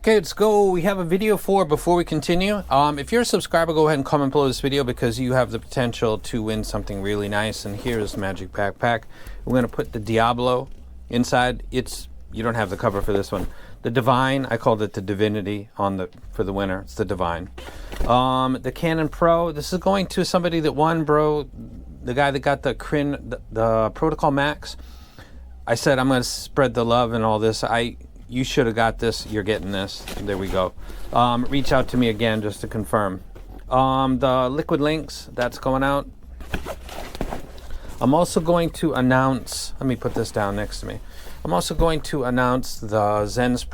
Okay, let's go. We have a video before we continue. If you're a subscriber, go ahead and comment below this video because you have the potential to win something really nice. And here's Magic Backpack. We're going to put the Diablo inside. You don't have the cover for this one. The Divine, I called it the Divinity for the winner. It's the Divine. The Canon Pro, this is going to somebody that won, bro. The guy that got the Protocol Max. I said I'm going to spread the love and all this. You should have got this. You're getting this. There we go. Reach out to me again just to confirm. The Liquid Links, that's going out. I'm also going to announce, let me put this down next to me. I'm also going to announce the Zen's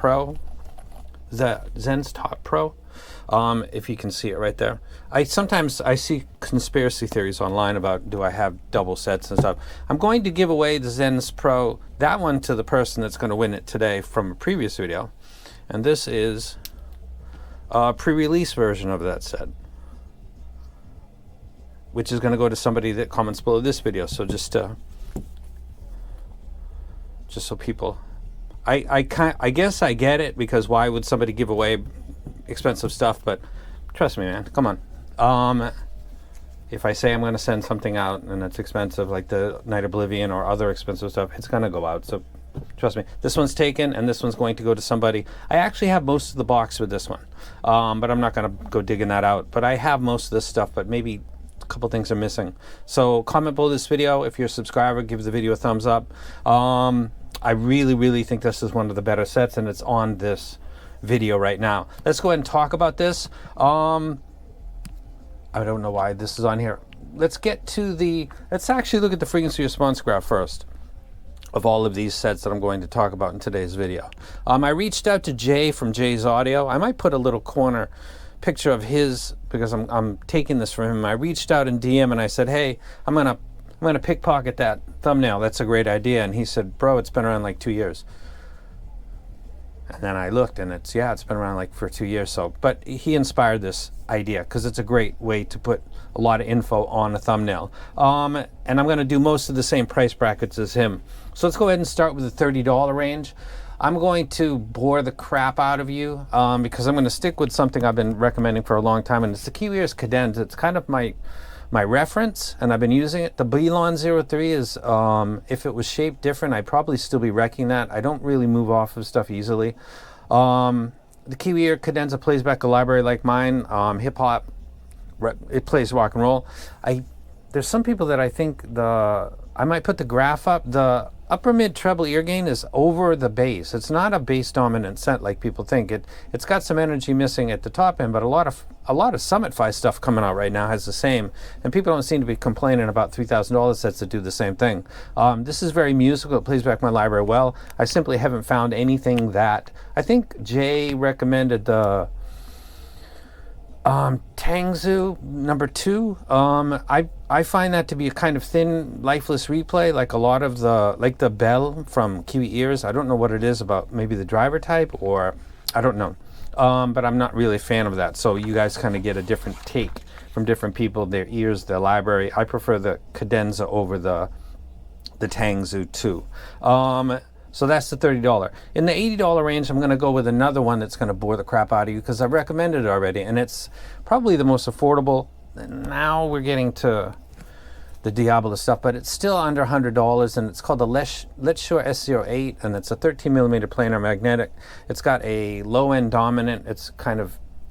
Top Pro. If you can see it right there. Sometimes I see conspiracy theories online about do I have double sets and stuff. I'm going to give away the Zen's Pro, that one, to the person that's going to win it today from a previous video. And this is a pre-release version of that set, which is going to go to somebody that comments below this video. So just so people, I guess I get it, because why would somebody give away expensive stuff? But trust me, man, come on. If I say I'm going to send something out and it's expensive, like the Night Oblivion or other expensive stuff, it's going to go out. So trust me, this one's taken and this one's going to go to somebody. I actually have most of the box with this one, but I'm not going to go digging that out. But I have most of this stuff, but maybe a couple things are missing. So comment below this video. If you're a subscriber, give the video a thumbs up. I really think this is one of the better sets, and it's on this video right now. Let's go ahead and talk about this. I don't know why this is on here. Let's actually look at the frequency response graph first of all of these sets that I'm going to talk about in today's video. I reached out to Jay from Jay's Audio. I might put a little corner picture of his, because I'm taking this from him. I reached out in DM and I said, hey, I'm gonna pickpocket that thumbnail. That's a great idea. And he said, bro, it's been around like 2 years. And then I looked and it's been around like for 2 years. So, but he inspired this idea because it's a great way to put a lot of info on a thumbnail. And I'm going to do most of the same price brackets as him. So let's go ahead and start with the $30 range. I'm going to bore the crap out of you because I'm going to stick with something I've been recommending for a long time, and it's the Kiwi Ears Cadence. It's kind of my reference, and I've been using it. The Belon 03 is, if it was shaped different, I'd probably still be wrecking that. I don't really move off of stuff easily. The Kiwi Ear Cadenza plays back a library like mine. Hip hop, it plays rock and roll. There's some people that I think I might put the graph up. The upper mid treble ear gain is over the bass. It's not a bass dominant set like people think. It's got some energy missing at the top end, but a lot of Summit Fi stuff coming out right now has the same, and people don't seem to be complaining about $3,000 sets that do the same thing. This is very musical. It plays back my library well. I simply haven't found anything that, I think Jay recommended the Tangzu number 2. I find that to be a kind of thin, lifeless replay, like a lot of the Bell from Kiwi Ears. I don't know what it is about, maybe the driver type, or I don't know. But I'm not really a fan of that. So you guys kind of get a different take from different people, their ears, their library. I prefer the Cadenza over the Tangzu 2. So that's the $30. In the $80 range, I'm going to go with another one that's going to bore the crap out of you because I've recommended it already, and it's probably the most affordable. Now we're getting to the Diablo stuff, but it's still under $100, and it's called the Let's Shure S08, and it's a 13mm planar magnetic. It's got a low-end dominant.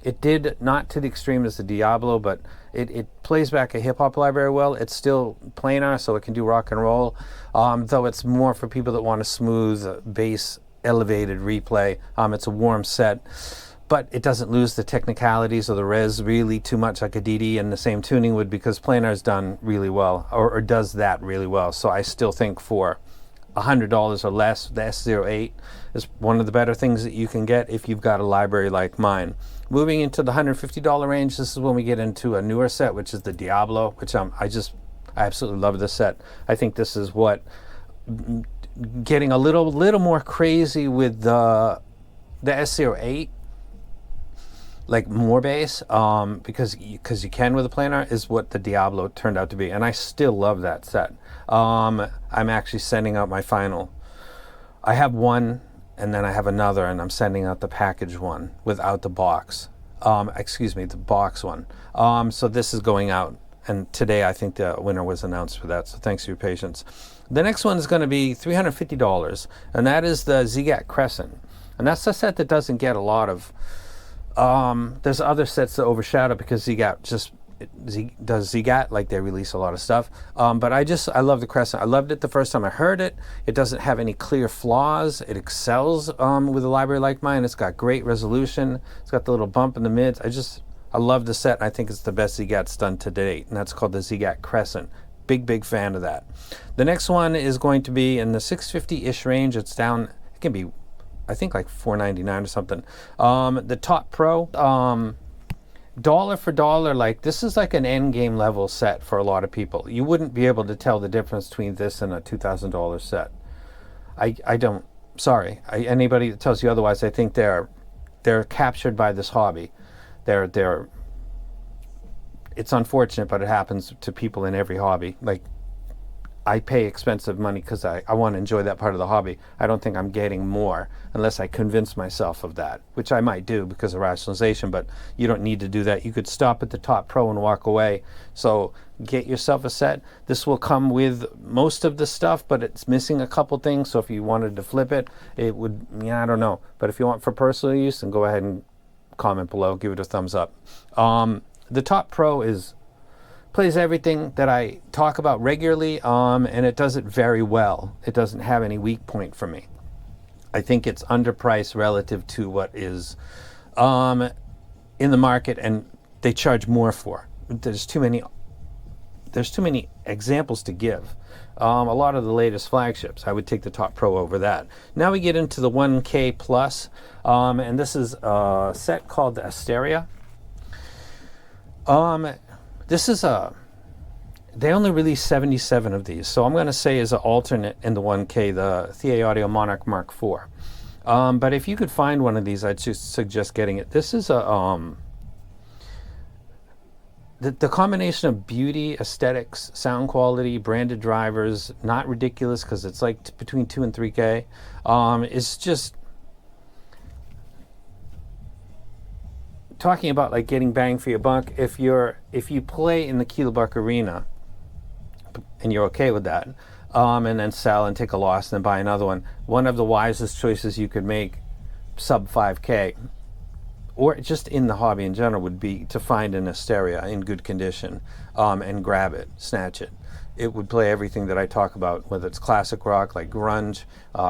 It did not to the extreme as the Diablo, but it plays back a hip-hop library well. It's still planar, so it can do rock and roll, though it's more for people that want a smooth, bass, elevated replay. It's a warm set, but it doesn't lose the technicalities or the res really too much like a DD and the same tuning would, because planar's done really well, or does that really well. So I still think for $100 or less, the S08 is one of the better things that you can get if you've got a library like mine. Moving into the $150 range, this is when we get into a newer set, which is the Diablo, which I absolutely love this set. I think this is what, getting a little more crazy with the S08, like more bass, because you can with a planar, is what the Diablo turned out to be, and I still love that set. I'm actually sending out my final. I have one and then I have another, and I'm sending out the package one without the box. Excuse me, the box one. So this is going out, and today I think the winner was announced for that, so thanks for your patience. The next one is going to be $350, and that is the Zigat Crescent. And that's a set that doesn't get a lot of, there's other sets that overshadow because Zigat does Zigat, like they release a lot of stuff. But I love the Crescent. I loved it the first time I heard it. It doesn't have any clear flaws. It excels with a library like mine. It's got great resolution. It's got the little bump in the mids. I love the set, and I think it's the best Zigat's done to date, and that's called the Zigat Crescent. Big fan of that. The next one is going to be in the 650-ish range. It's down, it can be, I think, like $499 or something. The Top Pro, dollar for dollar, like this is like an end game level set for a lot of people. You wouldn't be able to tell the difference between this and a $2,000 set. I don't, sorry. Anybody that tells you otherwise, I think they're captured by this hobby. It's unfortunate, but it happens to people in every hobby. Like, I pay expensive money because I want to enjoy that part of the hobby. I don't think I'm getting more unless I convince myself of that, which I might do because of rationalization, but you don't need to do that. You could stop at the Top Pro and walk away. So get yourself a set. This will come with most of the stuff, but it's missing a couple things. So if you wanted to flip it, it would, I don't know. But if you want for personal use, then go ahead and comment below, give it a thumbs up. The Top Pro plays everything that I talk about regularly, and it does it very well. It doesn't have any weak point for me. I think it's underpriced relative to what is in the market, and they charge more for. There's too many examples to give. A lot of the latest flagships, I would take the Top Pro over that. Now we get into the 1K Plus, and this is a set called the Asteria. They only released 77 of these, so I'm going to say as an alternate in the 1K, the Thea Audio Monarch Mark IV. But if you could find one of these, I'd just suggest getting it. This is the combination of beauty, aesthetics, sound quality, branded drivers, not ridiculous because it's like between 2 and 3K. It's just talking about like getting bang for your buck. If you play in the Kilo Buck Arena and you're okay with that, and then sell and take a loss and then buy another one of the wisest choices you could make sub 5K or just in the hobby in general would be to find an Asteria in good condition and grab it, snatch it. It would play everything that I talk about, whether it's classic rock like grunge,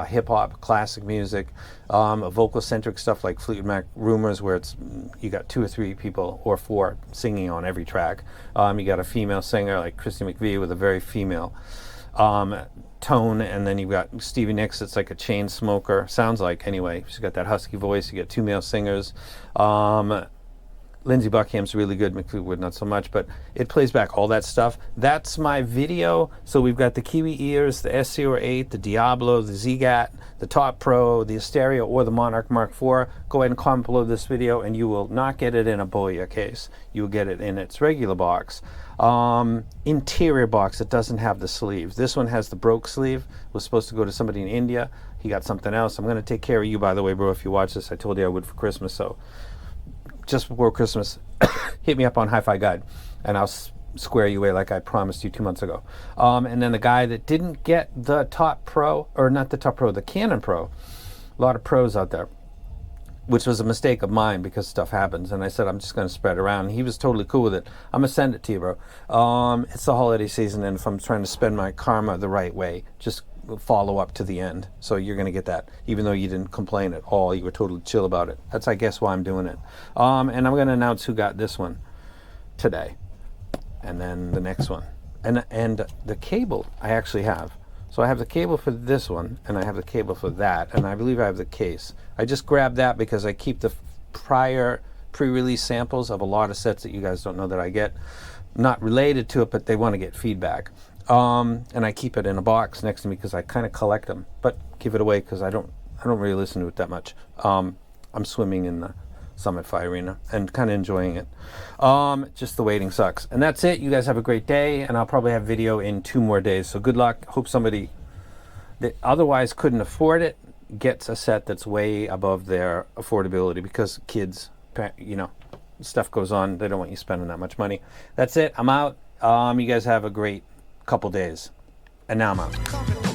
hip-hop, classic music, vocal-centric stuff like Fleetwood Mac Rumors, where you got 2 or 3 people or 4 singing on every track. You got a female singer like Christy McVie with a very female tone, and then you've got Stevie Nicks that's like a chain smoker, sounds like anyway. She's got that husky voice. You got 2 male singers. Lindsey Buckham's really good, McFleetwood not so much, but it plays back all that stuff. That's my video. So we've got the Kiwi Ears, the S08, the Diablo, the Zigat, the Top Pro, the Asteria, or the Monarch Mark IV. Go ahead and comment below this video, and you will not get it in a Boya case. You will get it in its regular box. Interior box that doesn't have the sleeve. This one has the broke sleeve. It was supposed to go to somebody in India. He got something else. I'm going to take care of you, by the way, bro, if you watch this. I told you I would for Christmas, so just before Christmas, hit me up on Hi-Fi Guide, and I'll square you away like I promised you 2 months ago. And then the guy that didn't get the Top Pro, or not the Top Pro, the Canon Pro, a lot of pros out there, which was a mistake of mine because stuff happens. And I said, I'm just going to spread it around. And he was totally cool with it. I'm going to send it to you, bro. It's the holiday season, and if I'm trying to spend my karma the right way, just follow up to the end. So you're going to get that, even though you didn't complain at all. You were totally chill about it. That's, I guess, why I'm doing it. And I'm going to announce who got this one today, and then the next one. And the cable I actually have. So I have the cable for this one, and I have the cable for that, and I believe I have the case. I just grabbed that because I keep the prior pre-release samples of a lot of sets that you guys don't know that I get. Not related to it, but they want to get feedback. And I keep it in a box next to me because I kind of collect them, but give it away because I don't really listen to it that much. I'm swimming in the Summit Fire Arena and kind of enjoying it. Just the waiting sucks. And that's it. You guys have a great day, and I'll probably have video in 2 more days. So good luck. Hope somebody that otherwise couldn't afford it gets a set that's way above their affordability, because kids, stuff goes on. They don't want you spending that much money. That's it. I'm out. You guys have a great couple days. And now I'm out.